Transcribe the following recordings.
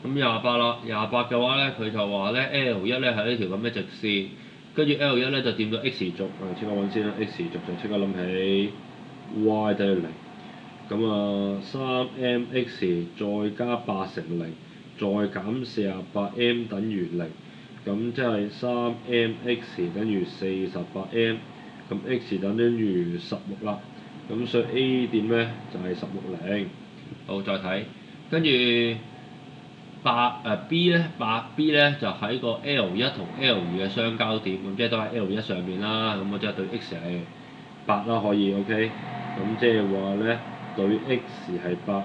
咁28啦，28嘅話咧，佢就話咧 L1咧係呢條咁嘅直線，跟住 L1咧就掂到 x 軸，即刻揾先啦，x 軸就即刻諗起 y 等於0。咁啊，3mx 再加8乘0，再減48m 等於0，咁即係3mx 等於48m，咁 x 等於16啦。咁所以 A 點咧就係160。好，再睇，跟住B 咧，8B 咧就喺個 L1同 L2嘅相交點，咁即係都喺 L1上面啦。咁我即係對 x 係8啦，可以 OK。咁即係話咧對 x 係8。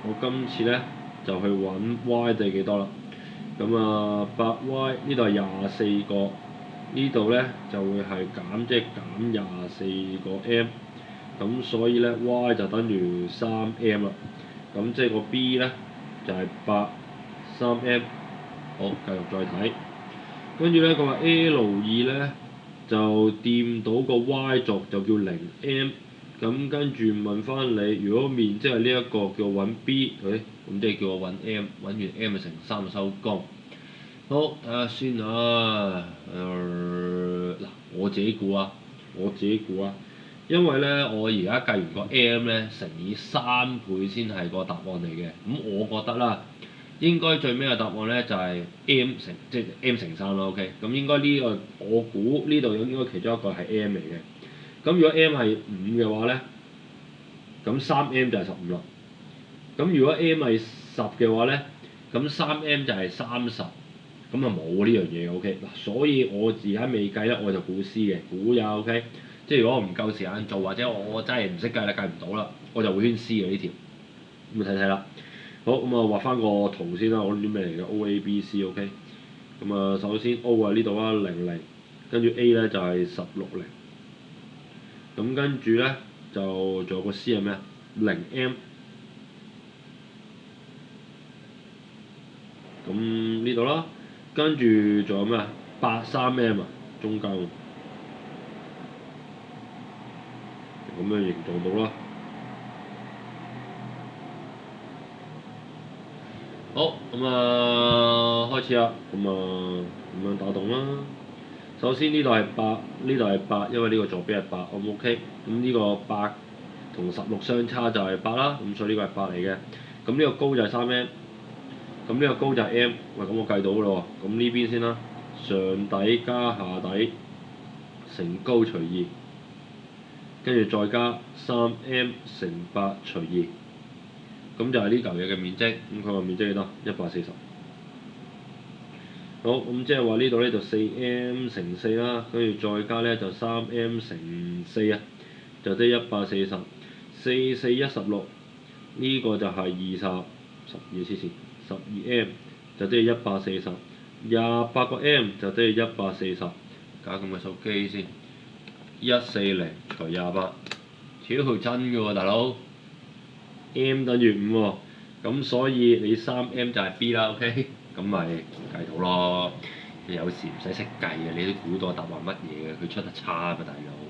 我今次咧就去揾 y 對幾多啦。咁啊，8y 呢度係24個，呢度咧就會係減，即係減24個 m。咁所以咧 y 就等於3m 啦。咁即係個 B 咧就係3m。好，繼續再睇。跟住咧佢話 L2咧就掂到個 y 軸就叫0m。咁跟住問翻你，如果面積係呢一個叫我揾 B，咁即係叫我揾 m， 揾完 m 就乘3就收工。好，睇下先啊。嗱，我自己估啊，因為咧我而家計完個 m 咧乘以3倍先係個答案嚟嘅。咁我覺得啦，應該最尾嘅答案咧就係 即係 m 乘3啦。OK，咁應該呢個我估呢度應該其中一個係 m 嚟嘅。咁如果 m 係5嘅話咧，咁3m 就係15啦。咁如果 m 係10嘅話咧，咁3m 就係30。咁啊冇呢樣嘢 OK 嗱，所以我而家未計咧，我就估 C 嘅，估有 OK。即係如果我唔夠時間做，或者我真係唔識計啦，計唔到啦，我就會圈 C 嘅呢條。咁睇睇啦。好，咁啊畫翻個圖先啦，我諗啲咩嚟嘅 O A B C OK。咁啊首先 O 啊呢度啦00，跟住 A 咧就係160。咁跟住咧就仲有個 C 係咩啊？0m。咁呢度啦，跟住仲有咩啊？3m 啊，中間喎，咁樣形狀到啦。好，咁啊開始啦，咁樣打洞啦。首先呢度係8，呢度係8，因為呢個左邊係8，咁 OK。咁呢個8同16相差就係8啦，咁所以呢個係8嚟嘅。咁呢個高就係3m，咁呢個高就係 m。喂，咁我計到㗎咯喎，咁呢邊先啦，上底加下底乘高除2，跟住再加3m 乘8除2，咁就係呢嚿嘢嘅面積。咁佢話面積幾多？140。好，咁即係話呢度咧就4m 乘4啦，跟住再加咧就3m 乘4啊，就即係140。4、4、16，呢個就係20，12黐線，12m 就即係140。28個 m 就即係140。搞咁嘅數機先，140除28，超真㗎喎，大佬。m 等於5喎，咁所以你3m 就係 B 啦 ，OK，咁咪計到咯。有時唔使識計嘅，你都估到答案乜嘢嘅，佢出得差㗎，大佬。